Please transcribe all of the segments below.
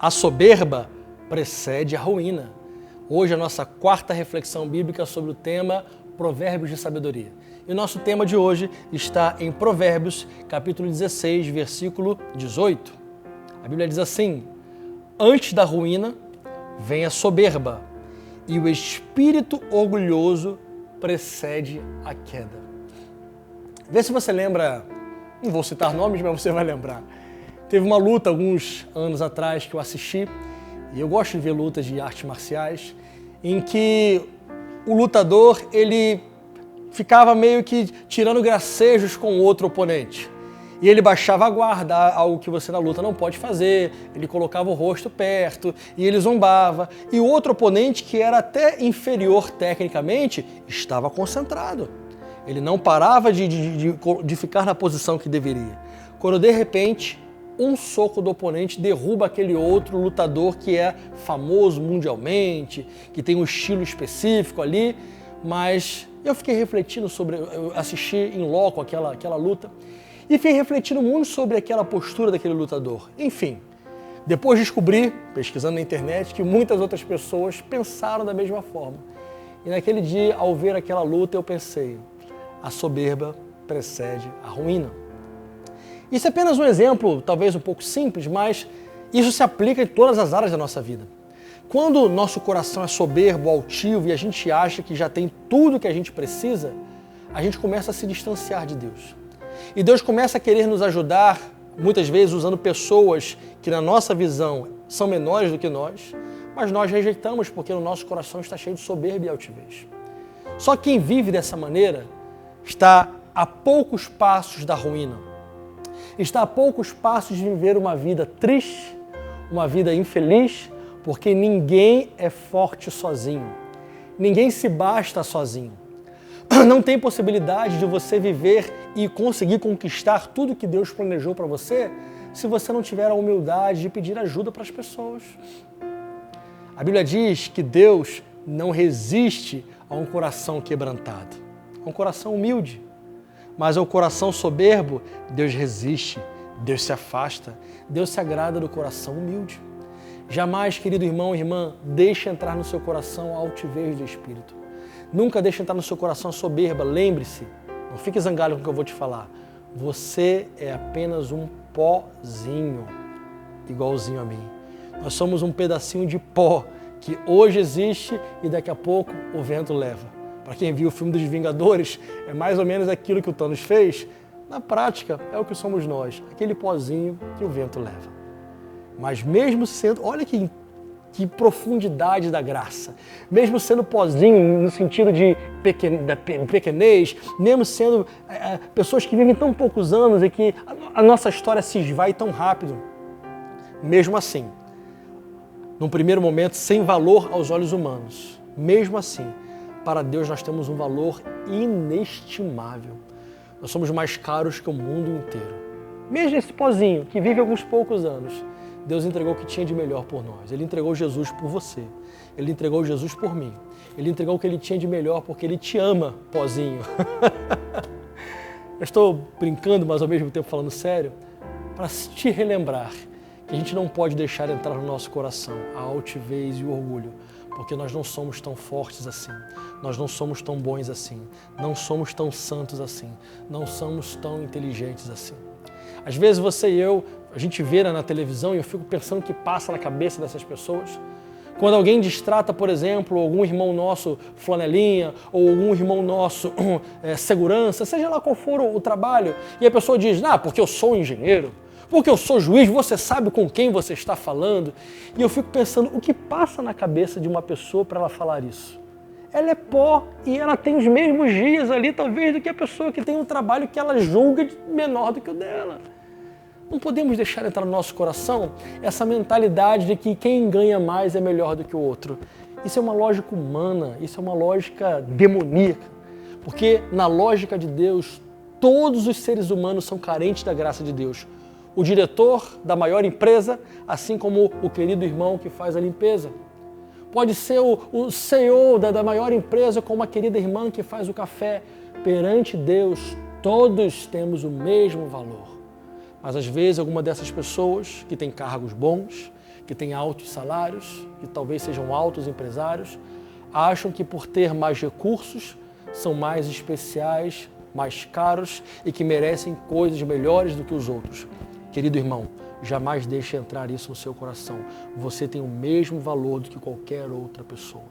A soberba precede a ruína. Hoje a nossa quarta reflexão bíblica sobre o tema Provérbios de Sabedoria. E o nosso tema de hoje está em Provérbios, capítulo 16, versículo 18. A Bíblia diz assim: antes da ruína vem a soberba, e o espírito orgulhoso precede a queda. Vê se você lembra, não vou citar nomes, mas você vai lembrar. Teve uma luta alguns anos atrás que eu assisti, e eu gosto de ver lutas de artes marciais, em que o lutador ele ficava meio que tirando gracejos com o outro oponente. E ele baixava a guarda, algo que você na luta não pode fazer, ele colocava o rosto perto e ele zombava. E o outro oponente, que era até inferior tecnicamente, estava concentrado. Ele não parava de ficar na posição que deveria. Quando de repente, um soco do oponente derruba aquele outro lutador que é famoso mundialmente, que tem um estilo específico ali, mas eu fiquei refletindo sobre, eu assisti em loco aquela luta, e fiquei refletindo muito sobre aquela postura daquele lutador. Enfim, depois descobri, pesquisando na internet, que muitas outras pessoas pensaram da mesma forma. E naquele dia, ao ver aquela luta, eu pensei, a soberba precede a ruína. Isso é apenas um exemplo, talvez um pouco simples, mas isso se aplica em todas as áreas da nossa vida. Quando o nosso coração é soberbo, altivo e a gente acha que já tem tudo que a gente precisa, a gente começa a se distanciar de Deus. E Deus começa a querer nos ajudar, muitas vezes usando pessoas que na nossa visão são menores do que nós, mas nós rejeitamos porque o nosso coração está cheio de soberba e altivez. Só quem vive dessa maneira está a poucos passos da ruína. Está a poucos passos de viver uma vida triste, uma vida infeliz, porque ninguém é forte sozinho. Ninguém se basta sozinho. Não tem possibilidade de você viver e conseguir conquistar tudo que Deus planejou para você se você não tiver a humildade de pedir ajuda para as pessoas. A Bíblia diz que Deus não resiste a um coração quebrantado, a um coração humilde. Mas ao coração soberbo, Deus resiste, Deus se afasta, Deus se agrada do coração humilde. Jamais, querido irmão e irmã, deixe entrar no seu coração a altivez do espírito. Nunca deixe entrar no seu coração a soberba. Lembre-se, não fique zangado com o que eu vou te falar. Você é apenas um pozinho, igualzinho a mim. Nós somos um pedacinho de pó que hoje existe e daqui a pouco o vento leva. Para quem viu o filme dos Vingadores, é mais ou menos aquilo que o Thanos fez. Na prática, é o que somos nós, aquele pozinho que o vento leva. Mas mesmo sendo, olha que profundidade da graça, mesmo sendo pozinho no sentido de pequenez, mesmo sendo pessoas que vivem tão poucos anos e que a nossa história se esvai tão rápido, mesmo assim, num primeiro momento, sem valor aos olhos humanos, mesmo assim, para Deus nós temos um valor inestimável. Nós somos mais caros que o mundo inteiro. Mesmo esse pozinho que vive alguns poucos anos, Deus entregou o que tinha de melhor por nós. Ele entregou Jesus por você. Ele entregou Jesus por mim. Ele entregou o que Ele tinha de melhor porque Ele te ama, pozinho. Eu estou brincando, mas ao mesmo tempo falando sério, para te relembrar que a gente não pode deixar entrar no nosso coração a altivez e o orgulho, porque nós não somos tão fortes assim, nós não somos tão bons assim, não somos tão santos assim, não somos tão inteligentes assim. Às vezes você e eu, a gente vê na televisão e eu fico pensando o que passa na cabeça dessas pessoas. Quando alguém distrata, por exemplo, algum irmão nosso flanelinha, ou algum irmão nosso segurança, seja lá qual for o trabalho, e a pessoa diz, porque eu sou engenheiro, porque eu sou juiz, você sabe com quem você está falando. E eu fico pensando, o que passa na cabeça de uma pessoa para ela falar isso? Ela é pó e ela tem os mesmos dias ali, talvez, do que a pessoa que tem um trabalho que ela julga menor do que o dela. Não podemos deixar entrar no nosso coração essa mentalidade de que quem ganha mais é melhor do que o outro. Isso é uma lógica humana, isso é uma lógica demoníaca. Porque na lógica de Deus, todos os seres humanos são carentes da graça de Deus. O diretor da maior empresa, assim como o querido irmão que faz a limpeza. Pode ser o CEO da maior empresa, como a querida irmã que faz o café. Perante Deus, todos temos o mesmo valor. Mas às vezes alguma dessas pessoas que tem cargos bons, que têm altos salários, que talvez sejam altos empresários, acham que por ter mais recursos são mais especiais, mais caros e que merecem coisas melhores do que os outros. Querido irmão, jamais deixe entrar isso no seu coração. Você tem o mesmo valor do que qualquer outra pessoa.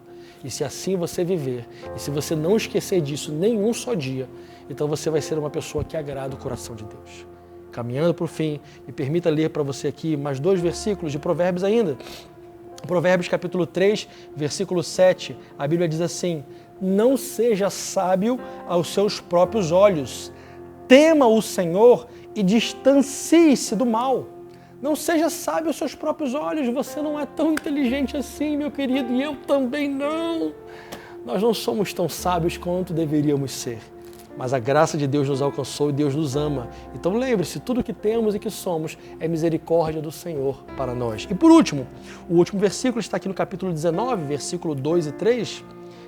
E se assim você viver, e se você não esquecer disso nenhum só dia, então você vai ser uma pessoa que agrada o coração de Deus. Caminhando para o fim, me permita ler para você aqui mais 2 versículos de Provérbios ainda. Provérbios capítulo 3, versículo 7, a Bíblia diz assim: não seja sábio aos seus próprios olhos, tema o Senhor e distancie-se do mal. Não seja sábio aos seus próprios olhos, você não é tão inteligente assim, meu querido, e eu também não. Nós não somos tão sábios quanto deveríamos ser, mas a graça de Deus nos alcançou e Deus nos ama. Então lembre-se, tudo que temos e que somos é misericórdia do Senhor para nós. E por último, o último versículo está aqui no capítulo 19, versículo 2 e 3,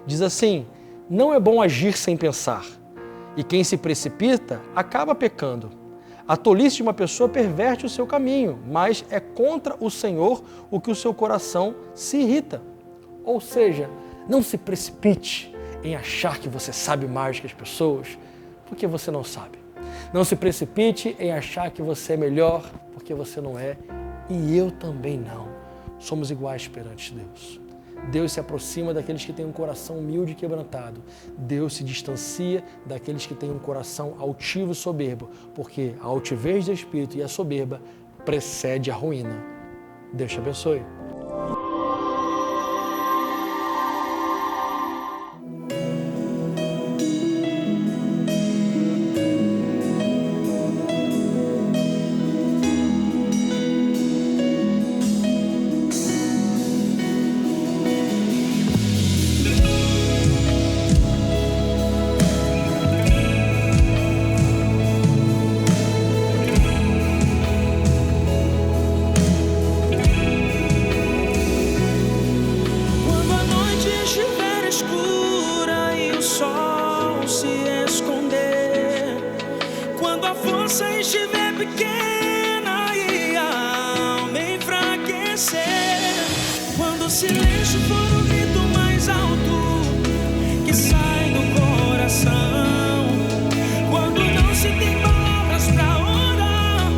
diz assim: não é bom agir sem pensar, e quem se precipita acaba pecando. A tolice de uma pessoa perverte o seu caminho, mas é contra o Senhor o que o seu coração se irrita. Ou seja, não se precipite em achar que você sabe mais que as pessoas, porque você não sabe. Não se precipite em achar que você é melhor, porque você não é, e eu também não. Somos iguais perante Deus. Deus se aproxima daqueles que têm um coração humilde e quebrantado. Deus se distancia daqueles que têm um coração altivo e soberbo, porque a altivez de espírito e a soberba precede a ruína. Deus te abençoe. Estiver pequena e a alma enfraquecer, quando o silêncio for o grito mais alto que sai do coração, quando não se tem palavras pra orar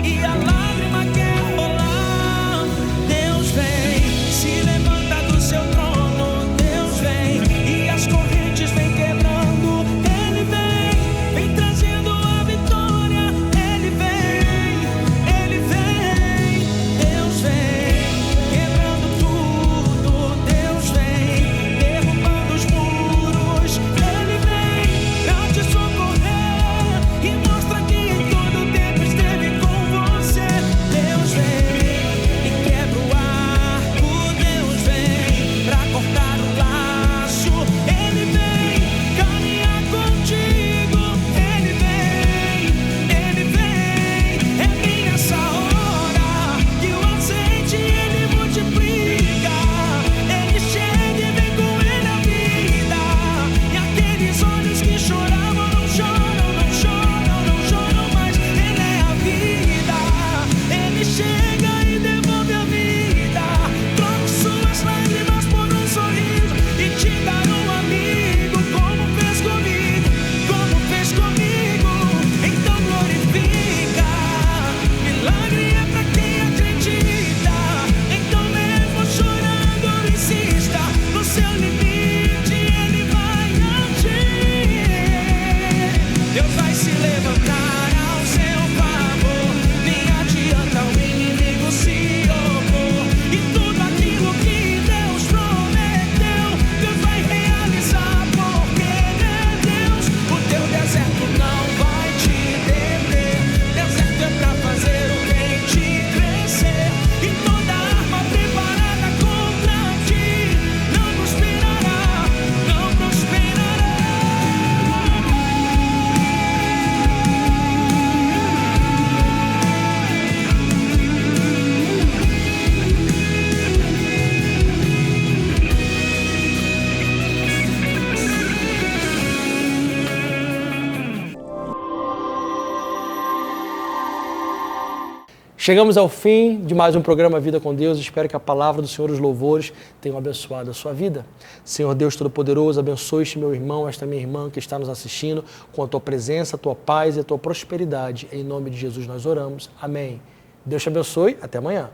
e a lágrima quer rolar, Deus vem, se levanta do seu trono, Deus vem e as correntes vem quebrando, Ele vem trazendo a vitória. Chegamos ao fim de mais um programa Vida com Deus. Espero que a palavra do Senhor, os louvores, tenham abençoado a sua vida. Senhor Deus Todo-Poderoso, abençoe este meu irmão, esta minha irmã que está nos assistindo com a tua presença, a tua paz e a tua prosperidade. Em nome de Jesus nós oramos. Amém. Deus te abençoe. Até amanhã.